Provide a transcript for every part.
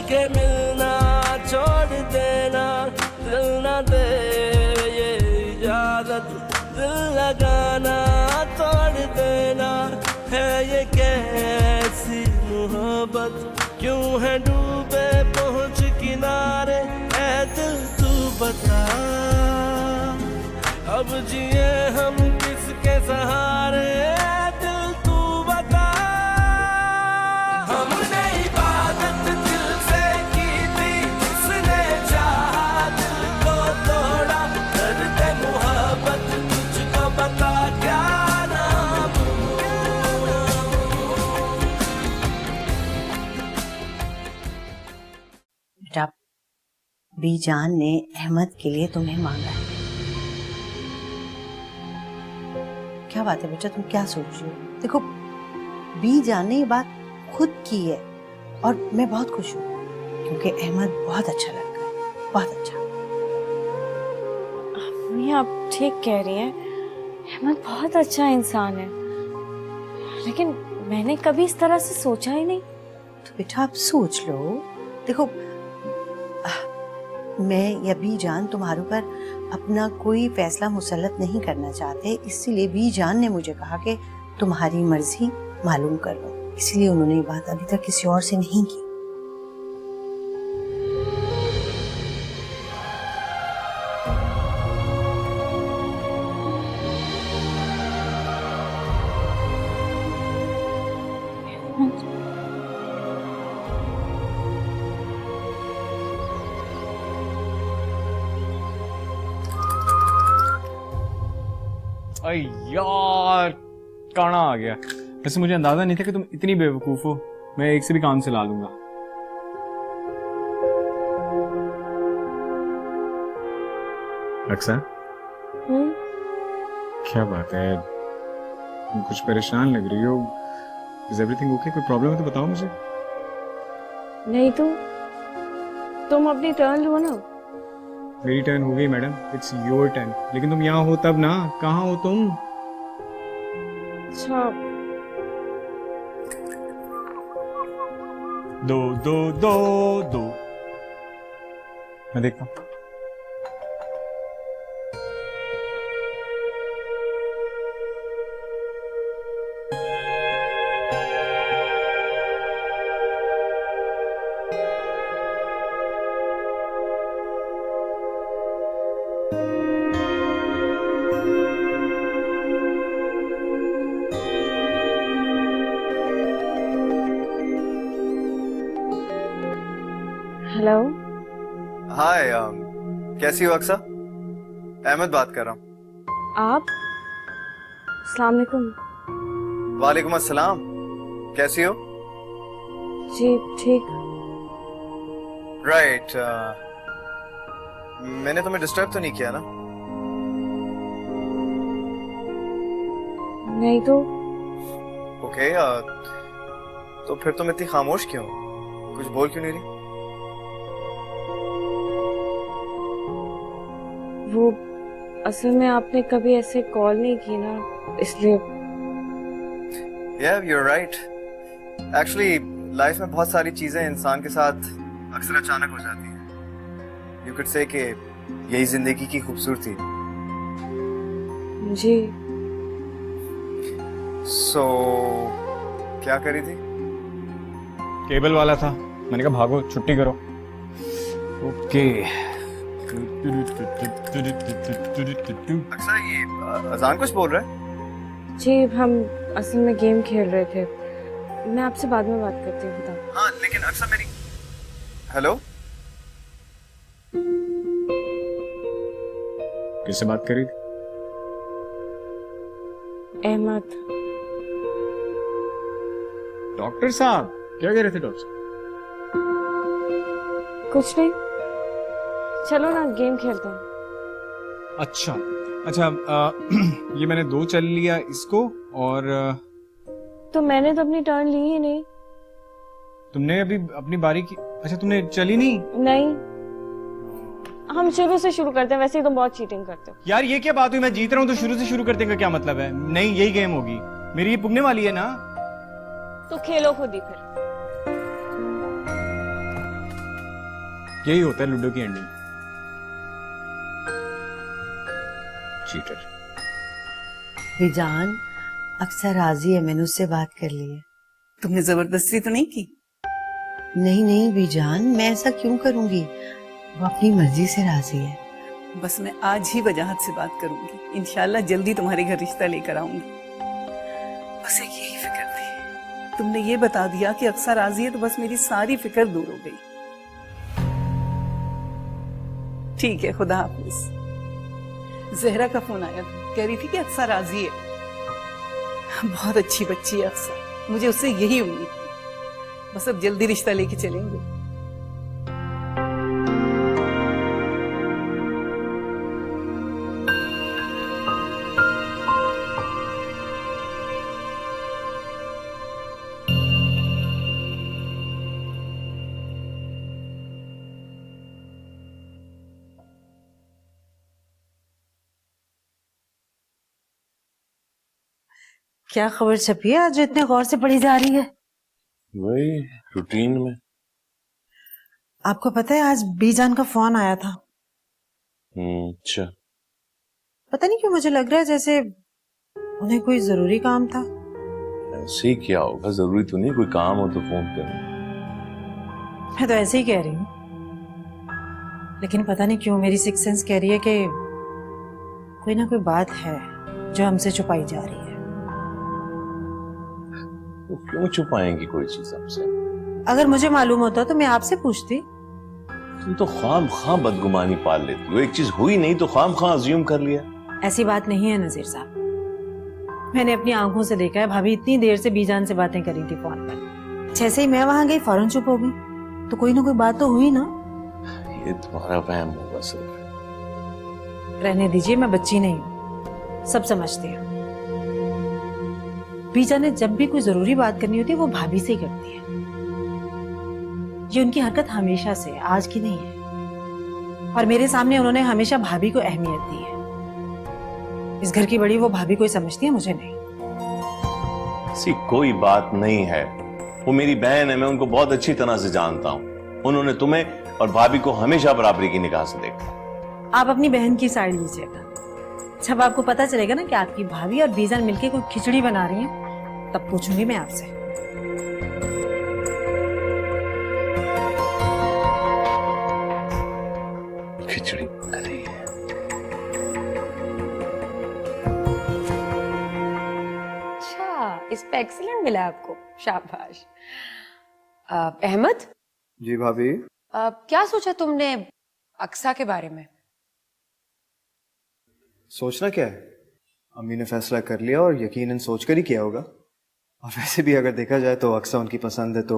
के मिलना छोड़ देना, दिल न दे ये इजाजत, दिल लगाना तोड़ देना, है ये कैसी मोहब्बत, क्यों है डूबे पहुंच किनारे, ऐ दिल तू बता, अब जिए हम किसके सहारे, ऐ दिल तू बता। हमने इबादत दिल से की थी, उसने चाहा दिल को तोड़ा, दर्द मोहब्बत तुझको बता क्या नाम। बेटा, बीजान ने अहमद के लिए तुम्हें मांगा है। क्या बात है बेटा, तुम क्या सोच रही हो? देखो, बीजान ने ये बात खुद की है और मैं बहुत खुश हूँ क्योंकि अहमद बहुत अच्छा लड़का है, बहुत अच्छा। अम्मी आप ठीक कह रही हैं, अहमद बहुत अच्छा इंसान है, लेकिन मैंने कभी इस तरह से सोचा ही नहीं। तो बेटा आप सोच लो। देखो, मैं या बीजान तुम्हारे ऊपर अपना कोई फैसला मुसल्लत नहीं करना चाहते, इसीलिए बीजान ने मुझे कहा कि तुम्हारी मर्जी मालूम कर लो, इसलिए उन्होंने ये बात अभी तक किसी और से नहीं की। अरे यार, काना आ गया। वैसे मुझे अंदाजा नहीं था कि तुम इतनी बेवकूफ हो। मैं एक से भी काम से ला लूंगा। अक्सर, क्या बात है, तुम कुछ परेशान लग रही हो। Is everything okay? कोई प्रॉब्लम है तो बताओ मुझे। नहीं तो तुम अपनी टर्न लो ना। मेरी टर्न हो गई मैडम, इट्स योर टर्न। लेकिन तुम यहाँ हो तब ना, कहाँ हो तुम? अच्छा, दो दो दो दो, मैं देखता हूँ। हेलो। हाय, कैसी हो अक्सा? अहमद बात कर रहा हूँ। आप? अस्सलाम वालेकुम। वालेकुम अस्सलाम, कैसी हो? जी ठीक। राइट, मैंने तुम्हें डिस्टर्ब तो नहीं किया ना? नहीं तो। ओके, तो फिर तुम इतनी खामोश क्यों? कुछ बोल क्यों नहीं रही? वो असल में आपने कभी ऐसे कॉल नहीं की ना, इसलिए। Yeah, you're right. Actually, life में बहुत सारी चीजें इंसान के साथ अक्सर अचानक हो जाती हैं। You could say कि यही जिंदगी की खूबसूरती। जी। So, क्या करी थी? केबल वाला था, मैंने कहा भागो छुट्टी करो। ओके। अक्सर ये अजान कुछ बोल रहा है? जी, हम असल में गेम खेल रहे थे। मैं आपसे बाद में बात करती हूँ, बताओ। हाँ, लेकिन अक्सर मेरी। हेलो, किससे बात करी थी? अहमद। डॉक्टर साहब, क्या कह रहे थे डॉक्टर? कुछ नहीं, चलो ना गेम खेलते हैं। अच्छा अच्छा, ये मैंने 2 चल लिया इसको, और तो मैंने तो अपनी टर्न ली ही नहीं। तुमने अभी अपनी बारी की। अच्छा, तुमने चली नहीं? नहीं, हम शुरू से शुरू करते हैं, वैसे ही तुम बहुत चीटिंग करते हो। यार ये क्या बात हुई, मैं जीत रहा हूँ तो शुरू से शुरू करने का क्या मतलब है? नहीं, यही गेम होगी, मेरी ये पुगने वाली है ना। तो खेलो खुद ही फिर। यही होता है लूडो की एंडिंग। चीटर। बीजान अक्सर राजी है, मैंने उससे बात कर ली है। तुमने जबरदस्ती तो नहीं की? नहीं नहीं बीजान, मैं ऐसा क्यों करूंगी, वो अपनी मर्जी से राजी है। बस मैं आज ही वजाहत से बात करूंगी, इंशाल्लाह जल्दी तुम्हारे घर रिश्ता लेकर आऊंगी। बस एक यही फिक्र थी, तुमने ये बता दिया कि अक्सर राजी है तो बस मेरी सारी फिक्र दूर हो गई। ठीक है, खुदा हाफिज। जहरा का फोन आया था, कह रही थी कि अक्सर राजी है। बहुत अच्छी बच्ची है अक्सर, मुझे उससे यही उम्मीद थी। बस अब जल्दी रिश्ता लेके चलेंगे। क्या खबर छपी है आज इतने गौर से पढ़ी जा रही है? वही रूटीन में। आपको पता है आज बीजान का फोन आया था। अच्छा। पता नहीं क्यों मुझे लग रहा है जैसे उन्हें कोई जरूरी काम था। ऐसे ही क्या होगा, जरूरी तो नहीं, कोई काम हो तो फोन करो। मैं तो ऐसे ही कह रही हूँ, लेकिन पता नहीं क्यों मेरी सिक्स सेंस कह रही है कि कोई ना कोई बात है जो हमसे छुपाई जा रही है। तो क्यों छुपाएंगी कोई चीज हमसे? अगर मुझे मालूम होता तो मैं आपसे पूछती। तुम तो खाम खां बदगुमानी पाल लेती हो, एक चीज हुई नहीं तो खाम खां अज्यूम कर लिया। ऐसी बात नहीं है नजीर साहब, मैंने अपनी आंखों से देखा है भाभी इतनी देर से बीजान से बातें करी थी फोन पर। जैसे ही मैं वहां गई फौरन चुप हो गई, तो कोई ना कोई बात तो हुई ना। ये तुम्हारा वहम होगा सिर्फ। रहने दीजिए, मैं बच्ची नहीं हूँ, सब समझती हूँ। बीजा ने जब भी कोई जरूरी बात करनी होती है वो भाभी से ही करती है। ये उनकी हरकत हमेशा से, आज की नहीं है। और मेरे सामने उन्होंने हमेशा भाभी को अहमियत दी है। इस घर की बड़ी वो भाभी को ही समझती है, मुझे नहीं। ऐसी कोई बात नहीं है, वो मेरी बहन है, मैं उनको बहुत अच्छी तरह से जानता हूँ। उन्होंने तुम्हें और भाभी को हमेशा बराबरी की निगाह से देखा। आप अपनी बहन की साइड लीजिएगा। जब आपको पता चलेगा ना कि आपकी भाभी और बीजान मिलके कोई खिचड़ी बना रही है, तब पूछूंगी मैं आपसे। खिचड़ी बना रही है? अच्छा, इस पे एक्सीलेंट मिला आपको, शाबाश। अहमद, जी भाभी। क्या सोचा तुमने अक्सा के बारे में? सोचना क्या है, अम्मी ने फैसला कर लिया और यकीनन सोचकर ही किया होगा। और वैसे भी अगर देखा जाए तो अक्सा उनकी पसंद है, तो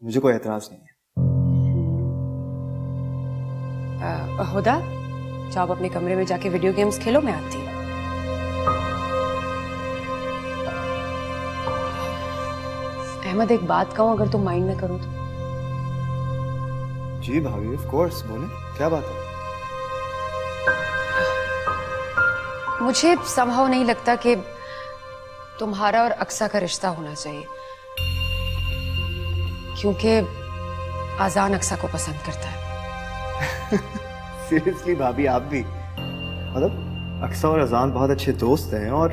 मुझे कोई एतराज नहीं है। हुदा, जाओ आप अपने कमरे में जाके वीडियो गेम्स खेलो, मैं आती हूँ। अहमद, एक बात कहूँ अगर तुम माइंड न करो तो? जी भाभी, ऑफ कोर्स, बोले क्या बात है। मुझे संभव नहीं लगता कि तुम्हारा और अक्सा का रिश्ता होना चाहिए, क्योंकि आजान अक्सा को पसंद करता है। सीरियसली भाभी, आप भी? मतलब अक्सा और अजान बहुत अच्छे दोस्त हैं, और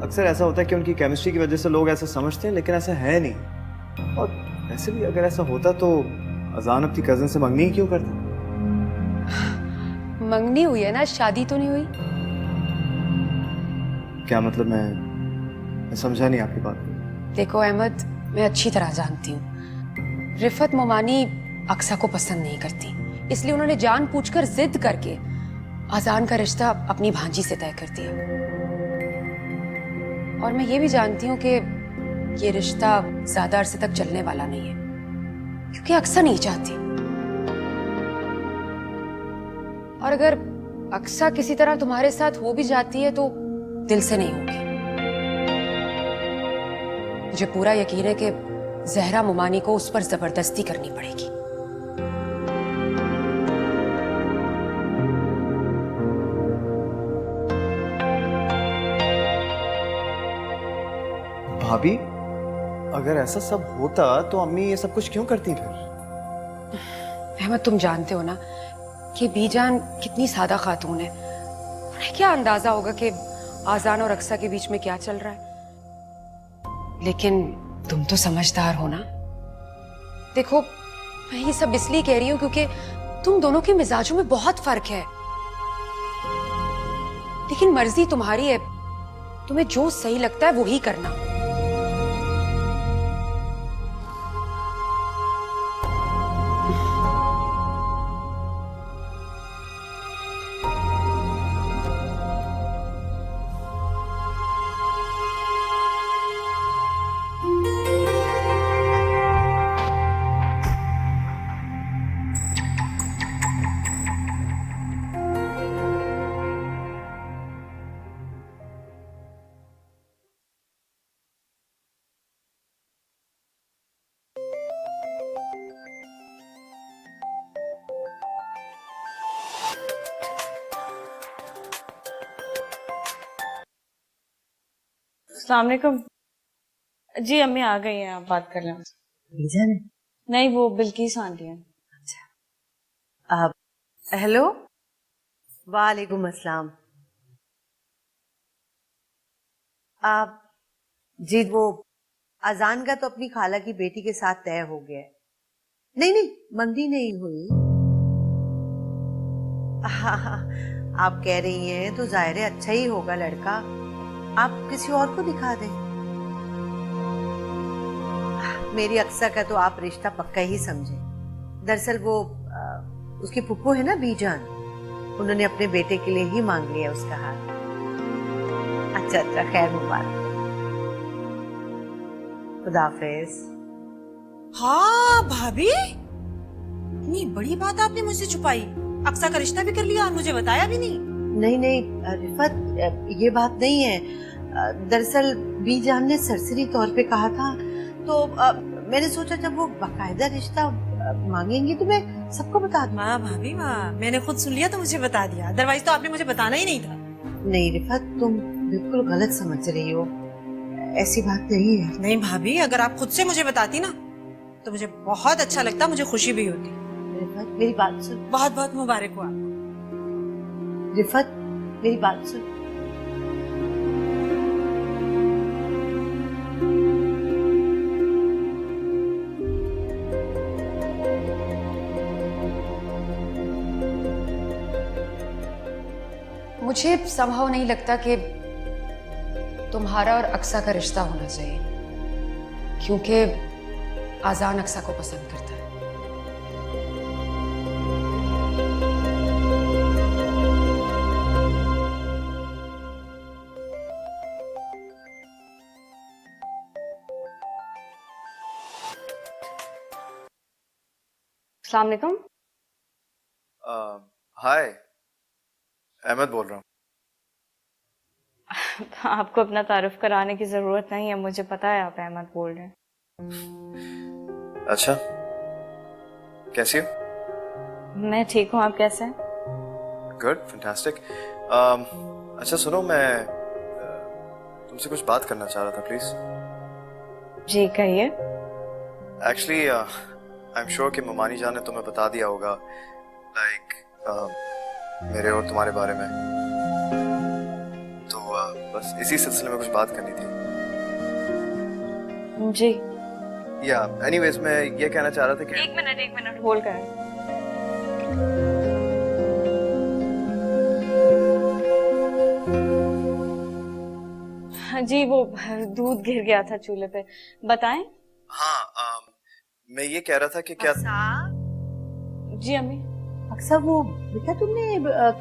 अक्सर ऐसा होता है कि उनकी केमिस्ट्री की वजह से लोग ऐसा समझते हैं, लेकिन ऐसा है नहीं। और वैसे भी अगर ऐसा होता तो अजान अपनी कजन से मंगनी ही क्यों करती? मंगनी हुई है ना, शादी तो नहीं हुई। क्या मतलब? मैं समझा नहीं आपकी बात। देखो अहमद, मैं अच्छी तरह जानती हूँ रिफत मोमानी अक्सा को पसंद नहीं करती, इसलिए उन्होंने जानबूझकर जिद करके अजान का रिश्ता अपनी भांजी से तय कर दिया। और मैं ये भी जानती हूँ कि ये रिश्ता ज्यादा अरसे तक चलने वाला नहीं है, क्योंकि अक्सा नहीं चाहती। और अगर अक्सा किसी तरह तुम्हारे साथ हो भी जाती है तो दिल से नहीं होगी। मुझे पूरा यकीन है कि जहरा मुमानी को उस पर जबरदस्ती करनी पड़ेगी। भाभी, अगर ऐसा सब होता तो अम्मी ये सब कुछ क्यों करती फिर? अहमद, तुम जानते हो ना कि बीजान कितनी सादा खातून है। उन्हें क्या अंदाजा होगा कि आजान और अक्सा के बीच में क्या चल रहा है। लेकिन तुम तो समझदार हो ना। देखो, मैं ये सब इसलिए कह रही हूं क्योंकि तुम दोनों के मिजाजों में बहुत फर्क है, लेकिन मर्जी तुम्हारी है। तुम्हें जो सही लगता है वो ही करना। अस्सलाम वालेकुम। जी अम्मी आ गई हैं, आप बात कर लें। बीजान है? नहीं, वो बिल्किस आंटी हैं। आप हेलो, वालेकुम अस्सलाम। आप जी, वो अजान का तो अपनी खाला की बेटी के साथ तय हो गया है। नहीं नहीं, मंदी नहीं हुई। हाँ, आप कह रही हैं तो जाहिर है अच्छा ही होगा लड़का। आप किसी और को दिखा दें। मेरी अक्सा का तो आप रिश्ता पक्का ही समझे। दरअसल वो उसकी पुप्पो है ना बीजान, उन्होंने अपने बेटे के लिए ही मांग लिया उसका हाथ। अच्छा अच्छा, खैर मुबारक। खुदाफिज। हाँ भाभी, इतनी बड़ी बात आपने मुझसे छुपाई। अक्सा का रिश्ता भी कर लिया और मुझे बताया भी नहीं। नहीं नहीं रिफत, ये बात नहीं है। दरअसल बीजान ने सरसरी तौर पे कहा था, तो मैंने सोचा जब वो बाकायदा रिश्ता मांगेंगी तो मैं सबको बता दूं। वाह भाभी वाह, मैंने खुद सुन लिया तो मुझे बता दिया, अदरवाइज तो आपने मुझे बताना ही नहीं था। नहीं रिफत, तुम बिल्कुल गलत समझ रही हो, ऐसी बात नहीं है। नहीं भाभी, अगर आप खुद से मुझे बताती ना तो मुझे बहुत अच्छा लगता, मुझे खुशी भी होती। रिफत मेरी बात सुन। बहुत बहुत मुबारक हो आपको। रिफत मेरी बात सुन। मुझे संभव नहीं लगता कि तुम्हारा और अक्सा का रिश्ता होना चाहिए, क्योंकि आजान अक्सा को पसंद करता है। अस्सलाम वालेकुम। हाय, अहमद बोल रहा हूँ। आपको अपना तारुफ कराने की जरूरत नहीं है, मुझे पता है आप अहमद बोल रहे हैं। अच्छा, कैसी हो? मैं ठीक हूँ, आप कैसे हैं? Good, fantastic. अच्छा सुनो, मैं तुमसे कुछ बात करना चाह रहा था, प्लीज। जी कहिए। एक्चुअली आई एम श्योर कि ममानी जान ने तुम्हें बता दिया होगा, लाइक मेरे और तुम्हारे बारे में। तो बस इसी सिलसिले में कुछ बात करनी थी। जी या एनीवेज, मैं ये कहना चाह रहा था कि एक मिनट होल्ड करें। जी वो दूध गिर गया था चूल्हे पे, बताएं। हाँ, मैं ये कह रहा था कि क्या जी अम्मी। अक्सा, वो बेटा तुमने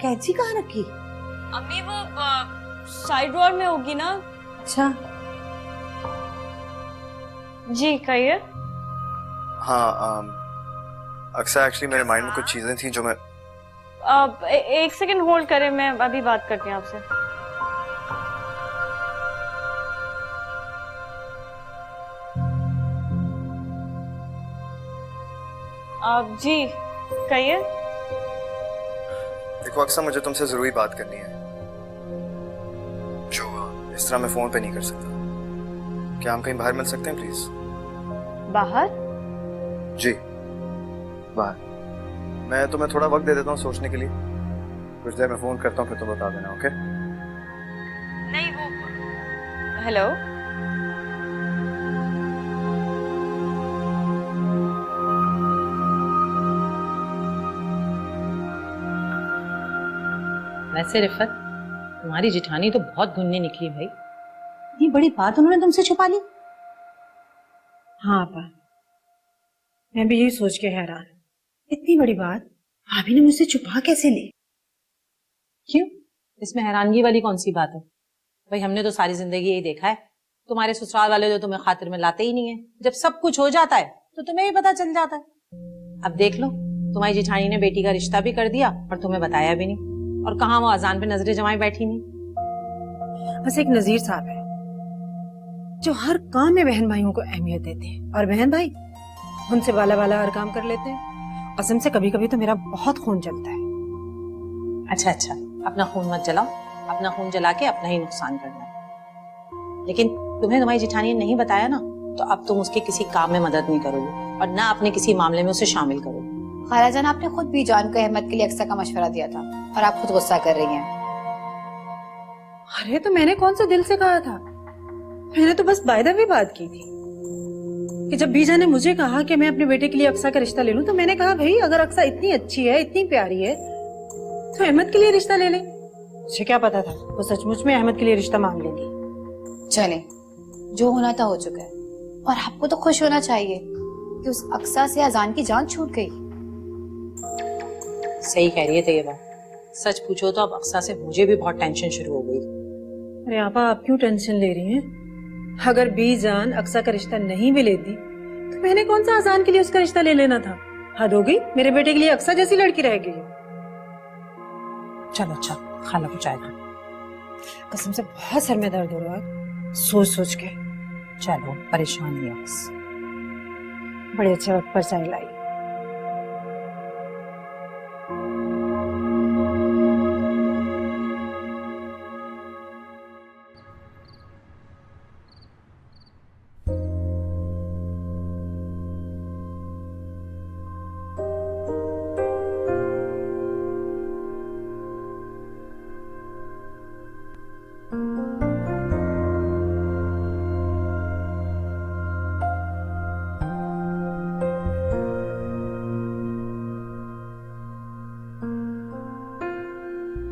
कैंची कहाँ रखी? अम्मी वो साइड ड्रॉअर में होगी ना। अच्छा जी कहिए। हाँ, अक्सर एक्चुअली मेरे माइंड में कुछ चीजें थी जो मैं एक सेकंड होल्ड करें, मैं अभी बात करती हूँ आपसे। आप जी कहिए। देखो अक्सर, मुझे तुमसे जरूरी बात करनी है जो इस तरह मैं फोन पे नहीं कर सकता। क्या हम कहीं बाहर मिल सकते हैं प्लीज? बाहर? जी बाहर। मैं तुम्हें थोड़ा वक्त दे देता हूँ सोचने के लिए। कुछ देर में फोन करता हूँ, फिर तुम बता देना। ओके? नहीं वो हेलो वैसे रिफत, तुम्हारी जिठानी तो बहुत गुन्नी निकली भाई। ये बड़ी बात उन्होंने तुमसे छुपा ली? हाँ आपा, मैं भी यही सोच के हैरान, इतनी बड़ी बात भाभी ने मुझसे छुपा कैसे ली? क्यों? इसमें हैरानगी वाली कौन सी बात है? भाई हमने तो सारी जिंदगी यही देखा है, तुम्हारे ससुराल वाले तो तुम्हें खातिर में लाते ही नहीं है। जब सब कुछ हो जाता है तो तुम्हें भी पता चल जाता है। अब देख लो, तुम्हारी जिठानी ने बेटी का रिश्ता भी कर दिया और तुम्हें बताया भी नहीं, और कहाँ वो अजान पे नजरें जमाई बैठी नहीं। बस एक नजीर साहब है जो हर काम में बहन भाइयों को अहमियत देते हैं, और बहन भाई उनसे वाला वाला हर काम कर लेते हैं। कसम से कभी कभी तो मेरा बहुत खून जलता है। अच्छा अच्छा, अपना खून मत जलाओ, अपना खून जला के अपना ही नुकसान करना है। लेकिन तुम्हें तुम्हारी जिठानी ने नहीं बताया ना, तो अब तुम उसके किसी काम में मदद नहीं करोगे और ना अपने किसी मामले में उसे शामिल करोगे। खालाजान, आपने खुद भी जान को अहमद के लिए अक्सा का मशवरा दिया था और आप खुद गुस्सा कर रही हैं। अरे तो मैंने कौन सा दिल से कहा था? मैंने तो बस बायदा भी बात की थी कि जब बीजा ने मुझे कहा कि मैं अपने बेटे के लिए अक्सा का रिश्ता ले लूं, तो मैंने कहा भाई अगर अक्सा इतनी अच्छी है, इतनी प्यारी है, तो अहमद के लिए रिश्ता ले ले। मुझे क्या पता था वो सचमुच में अहमद के लिए रिश्ता मांग लेंगी। चले, जो होना था हो चुका है, और आपको तो खुश होना चाहिए कि उस अक्सा से अजान की जान छूट गई। सही कह रही है तैयबा, सच पूछो तो अब अक्सा से मुझे भी बहुत टेंशन शुरू हो गई। अरे आपा, आप क्यों टेंशन ले रही हैं? अगर बीजान अक्सा का रिश्ता नहीं भी लेती तो मैंने कौन सा अजान के लिए उसका रिश्ता ले लेना था? हद हो गई, मेरे बेटे के लिए अक्सा जैसी लड़की रहेगी। चलो अच्छा, खाला को चाय दो। कसम से बहुत सर में दर्द हो रहा है सोच सोच के। चलो, परेशान नहीं हो बस। बड़े अच्छे वक्त पर चाय लाई।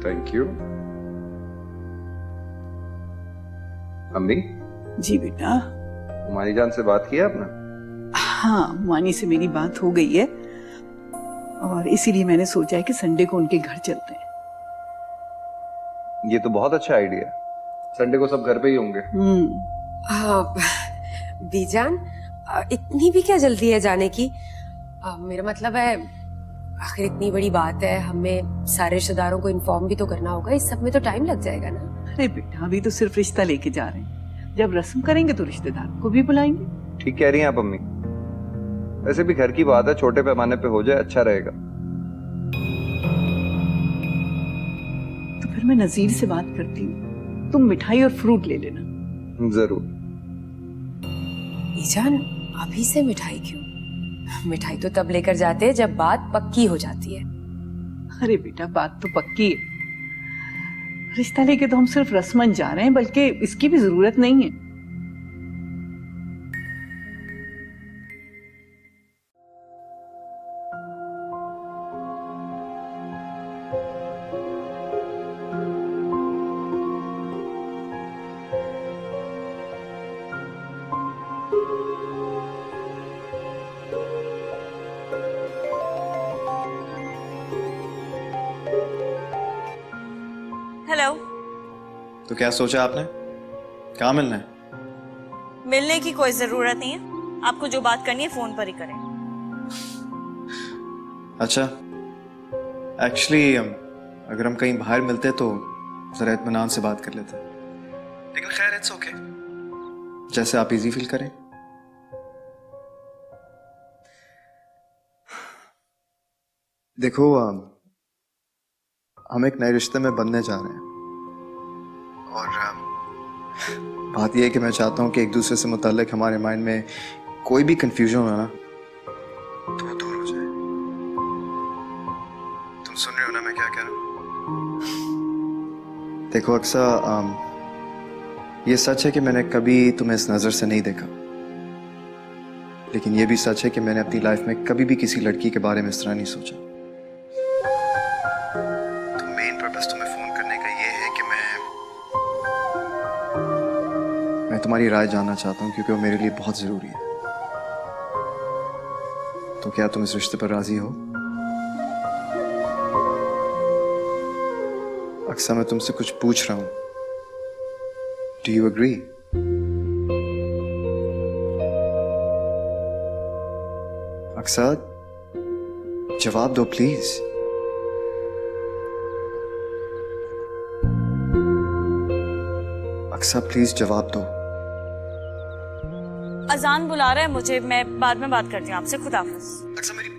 Thank you. अम्मी जी बेटा। मानी जान से बात की है आपने? हाँ, मानी से मेरी बात हो गई है और इसीलिए मैंने सोचा है कि संडे को उनके घर चलते हैं। ये तो बहुत अच्छा आइडिया है, संडे को सब घर पे ही होंगे। बीजान, इतनी भी क्या जल्दी है जाने की? मेरा मतलब है, आखिर इतनी बड़ी बात है, हमें सारे रिश्तेदारों को इन्फॉर्म भी तो करना होगा। इस सब में तो टाइम लग जाएगा ना। अरे बेटा, अभी तो सिर्फ रिश्ता लेके जा रहे हैं, जब रस्म करेंगे तो रिश्तेदारों को भी बुलाएंगे। ठीक कह रही हैं आप अम्मी, वैसे भी घर की बात है, छोटे पैमाने पे हो जाए अच्छा रहेगा। तो फिर मैं नजीर से बात करती हूँ, तुम मिठाई और फ्रूट ले लेना। जरूर। बीजान, अभी से मिठाई क्यों? मिठाई तो तब लेकर जाते हैं जब बात पक्की हो जाती है। अरे बेटा, बात तो पक्की है, रिश्ता लेके तो हम सिर्फ रस्मन जा रहे हैं, बल्कि इसकी भी जरूरत नहीं है। हेलो। तो क्या सोचा आपने? कहाँ मिलना है? मिलने की कोई जरूरत नहीं है, आपको जो बात करनी है फोन पर ही करें। अच्छा, एक्चुअली अगर हम कहीं बाहर मिलते तो जरा इत्मीनान से बात कर लेते, लेकिन खैर इट्स ओके, जैसे आप इजी फील करें। देखो, हम एक नए रिश्ते में बंधने जा रहे हैं और बात यह है कि मैं चाहता हूं कि एक दूसरे से मुताल्लिक हमारे माइंड में कोई भी कंफ्यूजन हो ना तो वो दूर हो जाए। देखो अक्सा, ये सच है कि मैंने कभी तुम्हें इस नजर से नहीं देखा, लेकिन ये भी सच है कि मैंने अपनी लाइफ में कभी भी किसी लड़की के बारे में इस तरह नहीं सोचा। तो मेन पर्पस तुम्हें फोन करने का ये है कि मैं तुम्हारी राय जानना चाहता हूँ, क्योंकि वो मेरे लिए बहुत जरूरी है। तो क्या तुम इस रिश्ते पर राजी हो? अक्सा, मैं तुमसे कुछ पूछ रहा हूं। Do you agree? अक्सा, जवाब दो प्लीज। अक्सा प्लीज जवाब दो। अजान बुला रहा है मुझे, मैं बाद में बात करती हूँ आपसे। खुदा हाफिज। अक्सा मेरी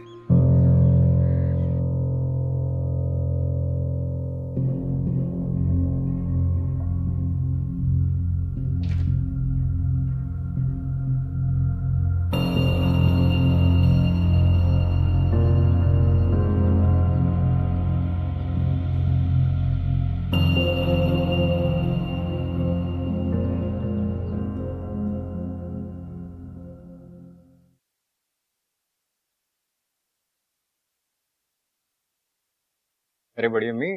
अरे बड़ी अम्मी,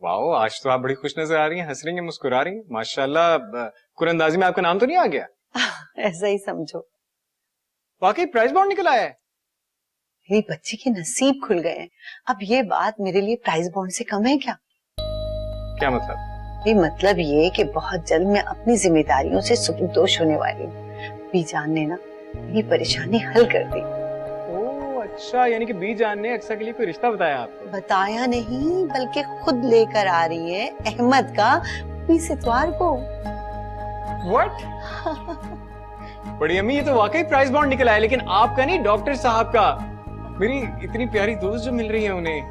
वाओ, आज तो आप बड़ी खुश नजर आ रही हैं, हंस रही हैं, मुस्कुरा रही हैं, माशाल्लाह। कुरंदाजी में आपका नाम तो नहीं आ गया? ऐसा ही समझो। वाकई प्राइज बॉन्ड निकल आया है? मेरी बच्ची के नसीब खुल गए हैं। अब ये बात मेरे लिए प्राइज बॉन्ड से कम है क्या? क्या मतलब? ये मतलब ये कि बहुत जल्द मैं अपनी जिम्मेदारियों से सुपुर्दोश होने वाली हूँ। बीजान ने ना मेरी परेशानी हल कर दी। अच्छा, यानी कि बीजान ने अक्सा के लिए कोई रिश्ता बताया आपको? बताया नहीं, बल्कि खुद लेकर आ रही है अहमद का 20 इतवार को। What? बड़ी अम्मी, ये तो वाकई प्राइज बॉन्ड निकला है, लेकिन आपका नहीं, डॉक्टर साहब का। मेरी इतनी प्यारी दोस्त जो मिल रही है उन्हें।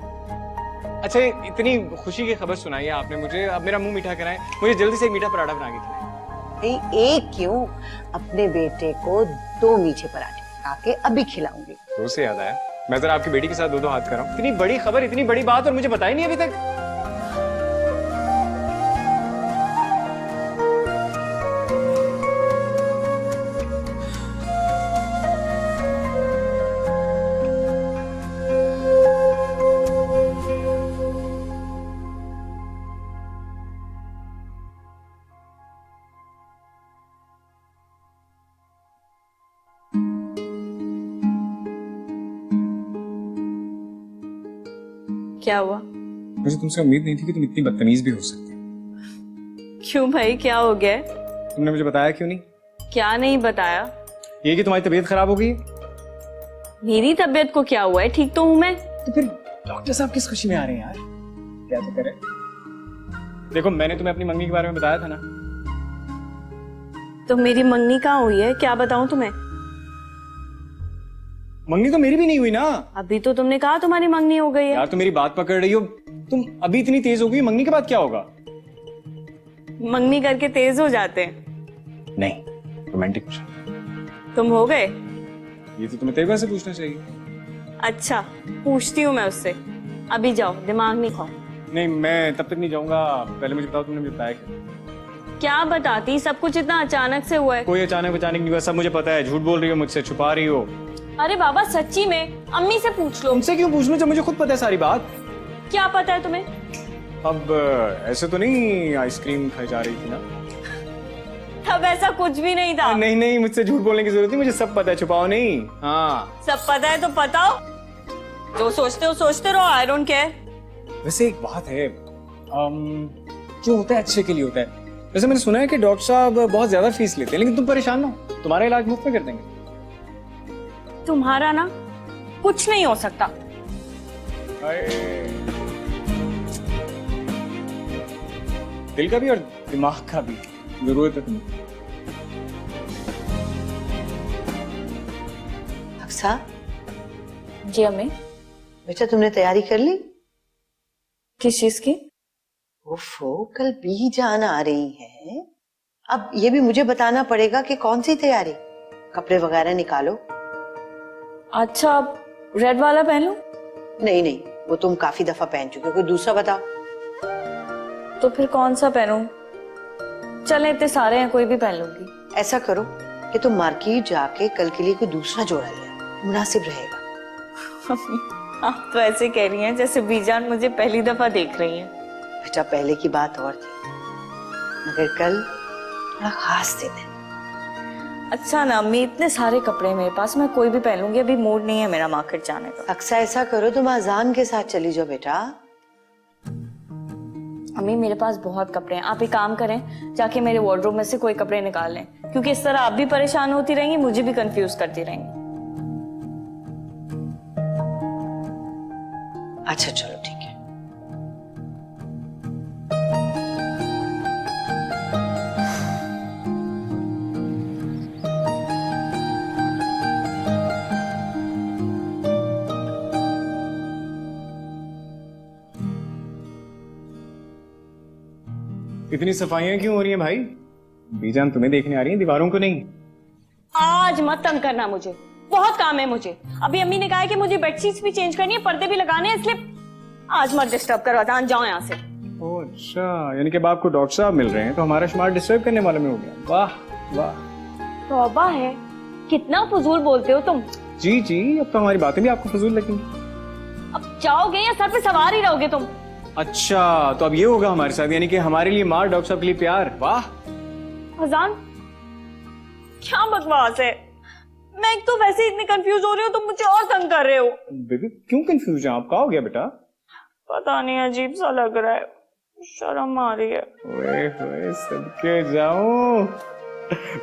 अच्छा, इतनी खुशी की खबर सुनाई है आपने मुझे, अब मेरा मुंह मीठा कराएं। मुझे जल्दी से एक मीठा पराठा बना के खिलाएं। एक क्यों, अपने बेटे को 2 मीठे पराठे आके अभी खिलाऊंगी। तो से याद आया, मैं जरा आपकी बेटी के साथ 2-2 हाथ कर रहा हूँ। इतनी बड़ी खबर, इतनी बड़ी बात, और मुझे बताई नहीं अभी तक। क्या हुआ? मुझे तुमसे उम्मीद नहीं थी कि तुम इतनी बदतमीज भी हो सकती। क्यों भाई, क्या हो गया? तुमने मुझे बताया क्यों नहीं? क्या नहीं बताया? ये कि तुम्हारी तबीयत खराब हो गई। मेरी तबीयत को क्या हुआ है? ठीक तो हूँ मैं। तो फिर डॉक्टर साहब किस खुशी में आ रहे हैं यार? क्या तो करे। देखो, मैंने तुम्हें अपनी मंगनी के बारे में बताया था ना। तो मेरी मंगनी कहाँ हुई है? क्या बताऊं तुम्हें? मंगनी तो मेरी भी नहीं हुई ना। अभी तो तुमने कहा तुम्हारी मंगनी हो गई है। यार, तुम मेरी बात पकड़ रही हो। तुम अभी इतनी तेज हो गई, मंगनी के बाद क्या होगा? मंगनी करके तेज हो जाते हैं? नहीं, रोमांटिक पूछा। तुम हो गए? ये तो तुम्हें तेरे से पूछना चाहिए। अच्छा, पूछती हूँ मैं उससे। अभी जाओ, दिमाग नहीं खाओ। नहीं, मैं तब तक नहीं जाऊंगा। पहले मुझे बताओ, तुमने मुझे बताया क्या बताती? सब कुछ इतना अचानक से हुआ है। कोई अचानक नहीं हुआ, सब मुझे पता है। झूठ बोल रही हो मुझसे, छुपा रही हो। अरे बाबा, सच्ची में। अम्मी से पूछ लो। उनसे क्यों पूछ लो जब मुझे खुद पता है सारी बात? क्या पता है तुम्हें? अब ऐसे तो नहीं आइसक्रीम खाई जा रही थी ना? तब ऐसा कुछ भी नहीं था। नहीं नहीं, मुझसे झूठ बोलने की जरूरत नहीं, मुझे सब पता है, छुपाओ नहीं। हाँ, सब पता है तो बताओ। जो सोचते हो सोचते रहो, आई डोंट केयर। वैसे एक बात है, जो होता है अच्छे के लिए होता है। वैसे मैंने सुना है कि डॉक्टर साहब बहुत ज्यादा फीस लेते हैं, लेकिन तुम परेशान ना हो, तुम्हारा इलाज मुफ्त में कर देंगे। तुम्हारा ना कुछ नहीं हो सकता। दिल का भी और दिमाग का भी जरूरत है तुम्हें। अक्सा, जी अम्मी। बेटा, तुमने तैयारी कर ली? किस चीज की? ओफो, कल बीजान आ रही है। अब ये भी मुझे बताना पड़ेगा कि कौन सी तैयारी। कपड़े वगैरह निकालो। अच्छा, रेड वाला पहन लो? नहीं नहीं, वो तुम काफी दफा पहन चुके हो। कोई दूसरा बताओ। तो फिर कौन सा पहनूं? चले इतने सारे हैं, कोई भी पहन लूंगी। ऐसा करो कि तुम मार्केट जाके कल के लिए कोई दूसरा जोड़ा लिया, मुनासिब रहेगा। आप तो ऐसे कह रही हैं जैसे बीजान मुझे पहली दफा देख रही हैं। बेटा पहले की बात और थी, मगर कल थोड़ा खास दिन है। अच्छा ना अम्मी, इतने सारे कपड़े मेरे पास, मैं कोई भी पहन लूंगी। अभी मूड नहीं है मेरा मार्केट जाने का। अक्सा ऐसा करो तुम अजान के साथ चली जाओ बेटा। अम्मी मेरे पास बहुत कपड़े हैं, आप एक काम करें, जाके मेरे वार्डरोब में से कोई कपड़े निकाल लें, क्योंकि इस तरह आप भी परेशान होती रहेंगी, मुझे भी कंफ्यूज करती रहेंगी। अच्छा चलो ठीक है। इतनी सफाइयां क्यों हो रही हैं भाई? बीजान तुम्हें देखने आ रही है, दीवारों को नहीं। आज मत तंग करना मुझे, बहुत काम है मुझे। अभी अम्मी ने कहा है कि मुझे बेडशीट्स भी चेंज करनी है, पर्दे भी लगाने हैं, इसलिए आज मत डिस्टर्ब करो। अजान जाओ यहाँ से। ओह अच्छा, यानी कि अब आपको डॉक्टर साहब मिल रहे हैं तो हमारा शुमार डिस्टर्ब करने वाले में हो गया। वाह वाह, तौबा है, कितना फजूल बोलते हो तुम। जी जी, अब तो हमारी बातें भी आपको फजूल लगेंगी। अब जाओगे या सर पे सवार ही रहोगे तुम? अच्छा, तो अब ये होगा हमारे साथ, यानी कि हमारे लिए मार, डॉक्टर साहब के लिए प्यार। वाह अजान, क्या बकवास है। मैं एक तो वैसे इतनी कंफ्यूज हो रही हूँ, तुम मुझे और तंग कर रहे हो। बेबी क्यों कंफ्यूज है आप? क्या हो गया बेटा? पता नहीं, अजीब सा लग रहा है, शर्म आ रही है। ओए होए, सदके जाऊं।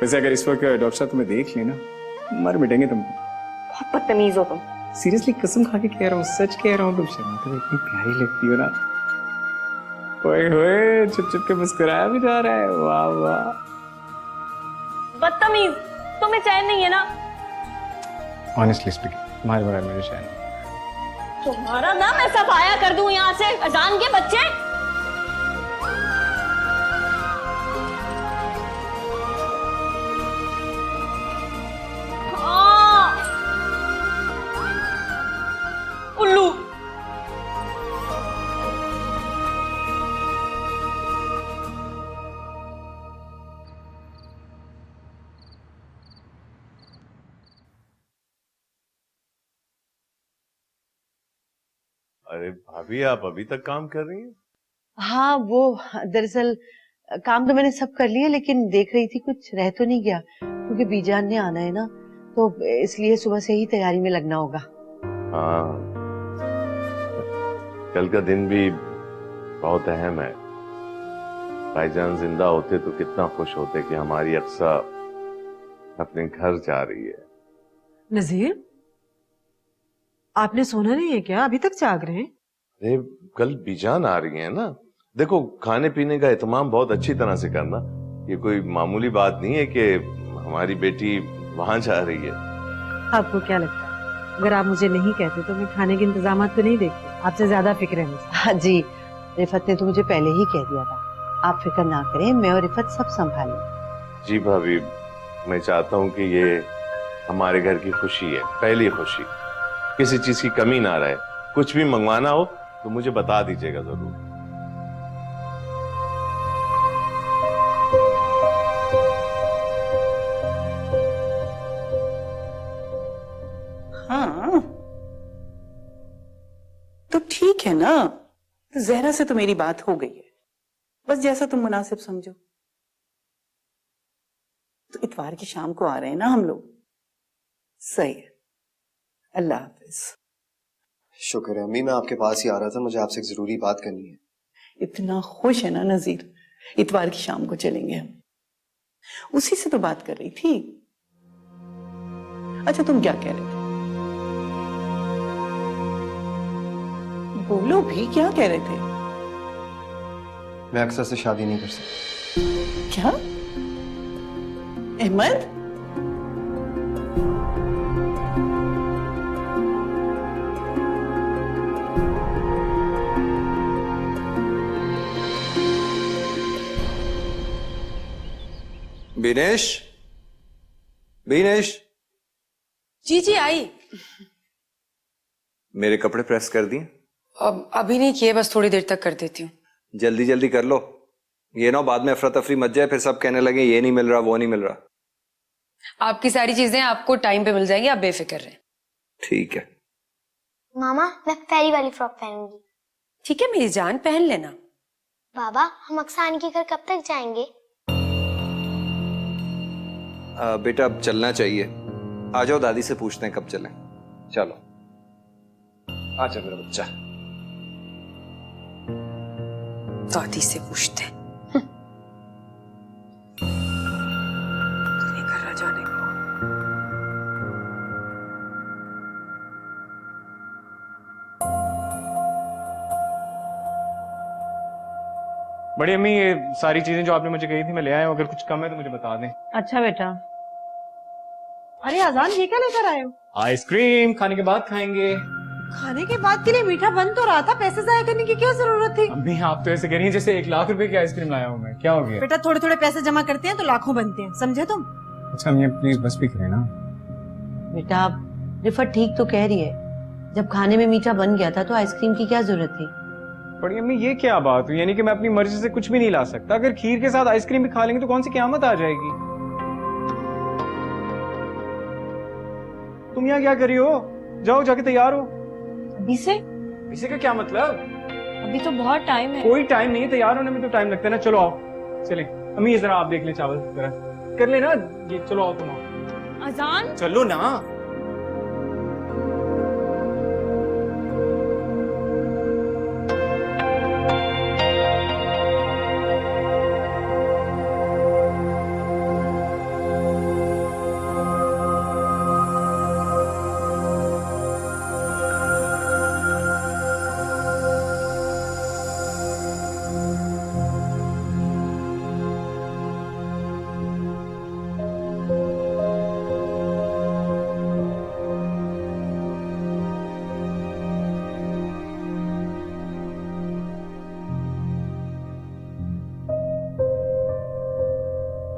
वैसे अगर इस वक्त डॉक्टर साहब तुम्हें देख लेना, मर मिटेंगे तुमको। बहुत बदतमीज हो तुम। सीरियसली कसम खा के कह रहा हूँ, सच कह रहा हूँ, तुम शर्माते हुए इतनी प्यारी लगती हो ना। ओए होए, चुप चुप के मुस्कुराया भी जा रहा है। वाह वाह। बदतमीज, तुम्हें चैन नहीं है ना? ऑनेस्टली स्पीकिंग, तुम्हारे बारे में मुझे चैन नहीं। तुम्हारा ना मैं सफाया कर दूं यहाँ से, अजान के बच्चे। उल्लू। अरे भाभी, आप अभी तक काम कर रही हैं? हाँ वो दरअसल काम तो मैंने सब कर लिया, लेकिन देख रही थी कुछ रह तो नहीं गया, क्योंकि बीजान ने आना है ना, तो इसलिए सुबह से ही तैयारी में लगना होगा। हाँ, कल का दिन भी बहुत अहम है। भाईजान जिंदा होते तो कितना खुश होते कि हमारी अक्सा अपने घर जा रही है। नजीर, आपने सोना नहीं है क्या? अभी तक जाग रहे हैं? अरे कल बीजान आ रही है ना, देखो खाने पीने का एहतमाम बहुत अच्छी तरह से करना। ये कोई मामूली बात नहीं है कि हमारी बेटी वहां जा रही है। आपको क्या लगता है, अगर आप मुझे नहीं कहते तो मैं खाने के इंतजाम तो नहीं देखती? आपसे ज्यादा फिक्र है मुझे। हाँ जी, रिफत ने तो मुझे पहले ही कह दिया था, आप फिक्र ना करें, मैं और रिफत सब संभालें। जी भाभी, मैं चाहता हूँ कि ये हमारे घर की खुशी है, पहली खुशी, किसी चीज की कमी ना रहे। कुछ भी मंगवाना हो तो मुझे बता दीजिएगा जरूर। हाँ तो ठीक है ना, तो जहरा से तो मेरी बात हो गई है, बस जैसा तुम मुनासिब समझो। तो इतवार की शाम को आ रहे हैं ना हम लोग? सही है, अल्लाह हाफिज। शुक्र है अम्मी, मैं आपके पास ही आ रहा था, मुझे आपसे एक जरूरी बात करनी है। इतना खुश है ना नजीर, इतवार की शाम को चलेंगे हम। उसी से तो बात कर रही थी। अच्छा तुम क्या कह रहे थे? बोलो भी, क्या कह रहे थे? मैं अक्सर से शादी नहीं कर सकता। क्या अहमद? बीनेश, बीनेश, जी जी आई। मेरे कपड़े प्रेस कर दिए? अब अभी नहीं किए, बस थोड़ी देर तक कर देती हूँ। जल्दी जल्दी कर लो, ये ना बाद में अफरा तफरी मच जाए, फिर सब कहने लगे ये नहीं मिल रहा वो नहीं मिल रहा। आपकी सारी चीजें आपको टाइम पे मिल जाएंगी, आप बेफिक्र रहें। ठीक है। मामा मैं फेरी वाली फ्रॉक पहनूंगी। ठीक है मेरी जान, पहन लेना। बाबा हम अक्सान के घर कब तक जाएंगे? बेटा अब चलना चाहिए, आ जाओ दादी से पूछते हैं कब चलें। चलो आ जा मेरा बच्चा। दादी से पूछते हैं। घर जाने को। बड़ी अम्मी, ये सारी चीजें जो आपने मुझे कही थी मैं ले आया हूँ, अगर कुछ कम है तो मुझे बता दें। अच्छा बेटा। अरे अजान ये क्या लेकर आए हो? आइसक्रीम खाने के बाद खाएंगे। खाने के बाद के लिए मीठा बन तो रहा था, पैसे जाया करने की क्या जरूरत थी? अम्मी आप तो ऐसे कह रही हैं जैसे 1 लाख रुपए की आइसक्रीम लाया हूँ मैं, क्या हो गया? बेटा थोड़े थोड़े पैसे जमा करते हैं तो लाखों बनते हैं, समझे तुम? अच्छा अम्मी प्लीज बस भी करें ना। बेटा रिफत ठीक तो कह रही है, जब खाने में मीठा बन गया था तो आइसक्रीम की क्या जरूरत थी? बड़ी अम्मी ये क्या बात हुई, यानी कि मैं अपनी मर्जी से कुछ भी नहीं ला सकता? अगर खीर के साथ आइसक्रीम भी खा लेंगे तो कौन सी क़यामत आ जाएगी? तुम यहाँ क्या कर रही हो? जाओ जाके तैयार हो। अभी से? इसे का क्या मतलब? अभी तो बहुत टाइम है। कोई टाइम नहीं है, तैयार होने में तो टाइम लगता है ना। चलो आओ चलें। अम्मी ये जरा आप देख लें, चावल जरा कर लेना ये। चलो आओ तुम आओ। अजान चलो ना।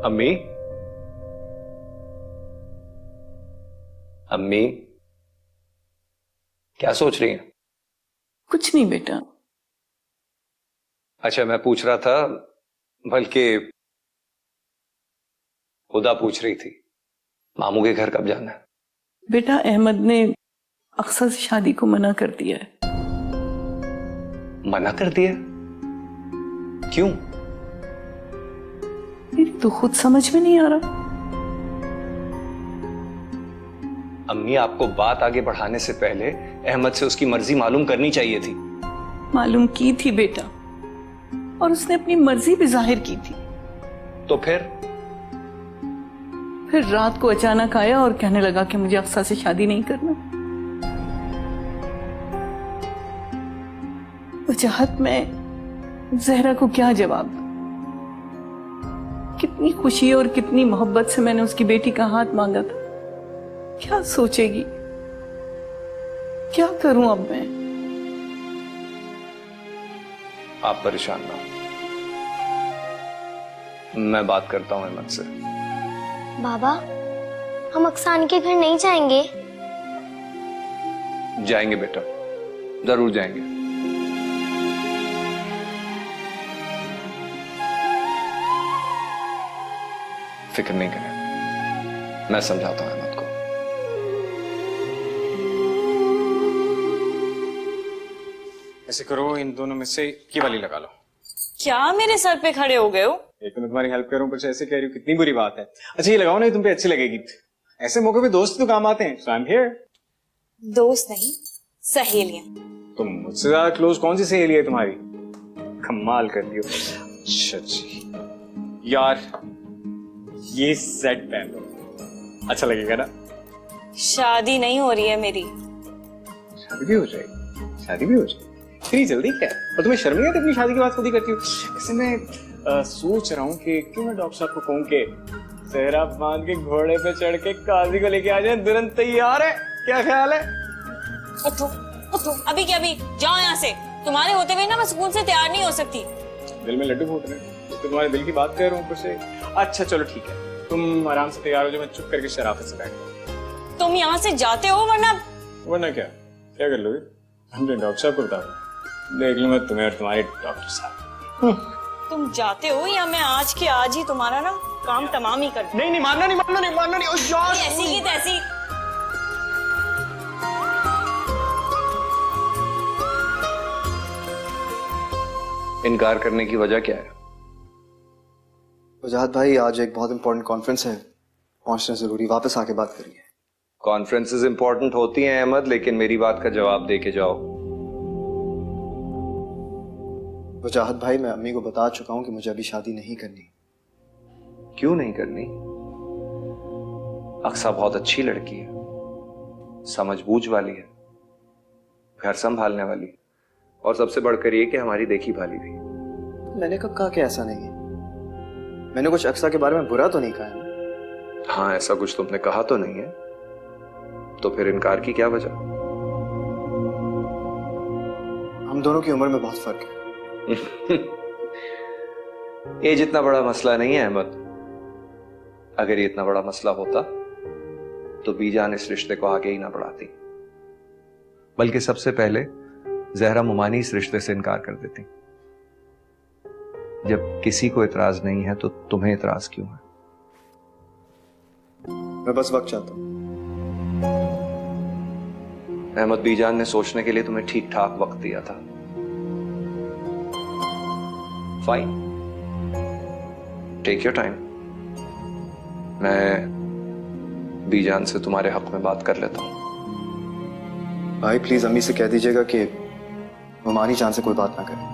अम्मी, अम्मी क्या सोच रही हैं? कुछ नहीं बेटा। अच्छा मैं पूछ रहा था, बल्कि खुदा पूछ रही थी, मामू के घर कब जाना है? बेटा अहमद ने अक्सा से शादी को मना कर दिया है। मना कर दिया? क्यों? मेरी तो खुद समझ में नहीं आ रहा। अम्मी आपको बात आगे बढ़ाने से पहले अहमद से उसकी मर्जी मालूम करनी चाहिए थी। मालूम की थी बेटा, और उसने अपनी मर्जी भी जाहिर की थी। तो फिर रात को अचानक आया और कहने लगा कि मुझे अक्सा से शादी नहीं करना। वजाहत में जहरा को क्या जवाब दूं? कितनी खुशी और कितनी मोहब्बत से मैंने उसकी बेटी का हाथ मांगा था। क्या सोचेगी? क्या करूं अब मैं? आप परेशान ना हो, मैं बात करता हूं अहमद से। बाबा हम अक्सान के घर नहीं जाएंगे? जाएंगे बेटा, जरूर जाएंगे। फिक्र नहीं करें, मैं समझाता हूं अहमद को। ऐसे करो, इन दोनों में से की वाली लगा लो। क्या मेरे सर पे खड़े हो गए हो? एक तो मैं तुम्हारी हेल्प करूं, पर ऐसे कह रही हूँ, कितनी बुरी बात है। अच्छा ये लगाओ ना, ये तुम पे अच्छी लगेगी। ऐसे मौके पे दोस्त तो काम आते हैं। So I'm here। दोस्त नहीं, सहेलियां। तुम मुझसे ज्यादा क्लोज कौन सी सहेली है तुम्हारी? कमाल करती हो। अच्छा जी यार, ये सेट पहन लो, अच्छा लगेगा ना? शादी नहीं हो रही है मेरी। शादी भी हो जाएगी, शादी भी हो जाएगी। इतनी जल्दी क्या? और तुम्हें शर्म नहीं आती अपनी शादी की बात खुद ही करती हो? वैसे मैं सोच रहा हूँ कि क्यों मैं डॉक्टर साहब को कहूँ कि सेहरा बांध के घोड़े पे चढ़ के काजी को लेके आ जाए, तुरंत तैयार है। क्या ख्याल है? उठो उठो, अभी क्या अभी, जाओ यहाँ से। तुम्हारे होते हुए ना मैं सुकून से तैयार नहीं हो सकती। दिल में लड्डू फूट रहे हैं, तो तुम्हारे दिल की बात कर रहा हूँ ऊपर से। अच्छा चलो ठीक है, तुम आराम से तैयार हो जाओ, मैं चुप करके शराफत से बैठ। तुम यहाँ से जाते हो वरना क्या कर लोगे? हमने डॉक्टर साहब को बता देख लो, मैं तुम्हें और तुम्हारे डॉक्टर साहब। तुम जाते हो या मैं आज के आज ही तुम्हारा ना काम तमाम ही कर दूं? नहीं मानना नहीं। ओ यार, ऐसी की तैसी। इनकार करने की वजह क्या है? वजाहत भाई, आज एक बहुत इंपॉर्टेंट कॉन्फ्रेंस है, पहुंचना जरूरी, वापस आके बात करिए। कॉन्फ्रेंसेस इंपॉर्टेंट होती हैं अहमद, लेकिन मेरी बात का जवाब दे के जाओ। वजाहत भाई, मैं अम्मी को बता चुका हूं कि मुझे अभी शादी नहीं करनी। क्यों नहीं करनी? अक्सा बहुत अच्छी लड़की है, समझबूझ वाली है, घर संभालने वाली है, और सबसे बढ़कर ये कि हमारी देखी भाली भी। मैंने कब कहा कि ऐसा नहीं है? मैंने कुछ अक्सा के बारे में बुरा तो नहीं कहा है ना? हाँ, ऐसा कुछ तुमने कहा तो नहीं है, तो फिर इनकार की क्या वजह? हम दोनों की उम्र में बहुत फर्क है। ये जितना बड़ा मसला नहीं है अहमद। अगर ये इतना बड़ा मसला होता तो बीजान इस रिश्ते को आगे ही ना बढ़ाती, बल्कि सबसे पहले जहरा मुमानी इस रिश्ते से इनकार कर देती। जब किसी को इतराज नहीं है तो तुम्हें इतराज क्यों है? मैं बस वक्त चाहता हूं। अहमद, बीजान ने सोचने के लिए तुम्हें ठीक ठाक वक्त दिया था। Fine, take your time. मैं बीजान से तुम्हारे हक में बात कर लेता हूं। भाई प्लीज अम्मी से कह दीजिएगा कि मुमानी जान से कोई बात ना करे।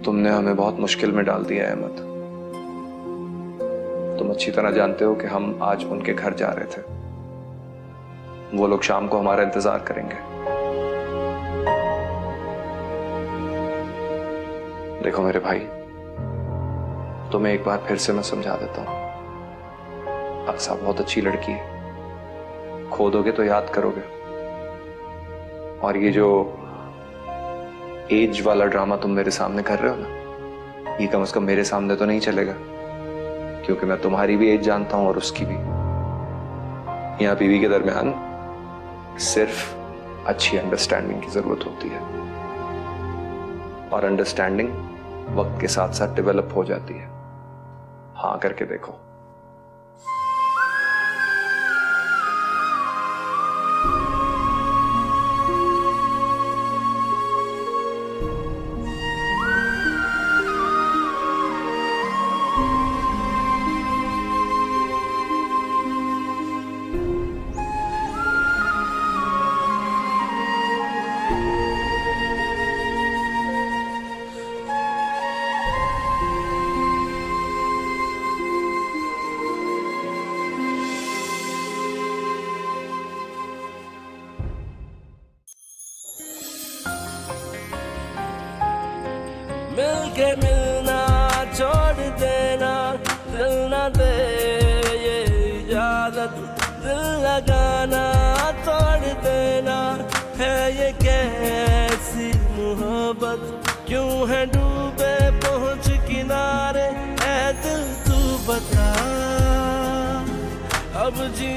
तुमने हमें बहुत मुश्किल में डाल दिया है अहमद। तुम अच्छी तरह जानते हो कि हम आज उनके घर जा रहे थे। वो लोग शाम को हमारा इंतजार करेंगे। देखो मेरे भाई, तुम्हें एक बार फिर से मैं समझा देता हूं। अक्सा बहुत अच्छी लड़की है, खोदोगे तो याद करोगे। और ये जो एज वाला ड्रामा तुम मेरे सामने कर रहे हो ना, ये कम से कम मेरे सामने तो नहीं चलेगा, क्योंकि मैं तुम्हारी भी एज जानता हूं और उसकी भी। यहां बीवी के दरमियान सिर्फ अच्छी अंडरस्टैंडिंग की जरूरत होती है, और अंडरस्टैंडिंग वक्त के साथ साथ डेवलप हो जाती है। हाँ करके देखो। मिलके मिलना छोड़ देना, दिल ना दे ये इजाजत, दिल लगाना तोड़ देना, है ये कैसी मोहब्बत, क्यों है डूबे पहुंच किनारे, ऐ दिल तू बता, अब जी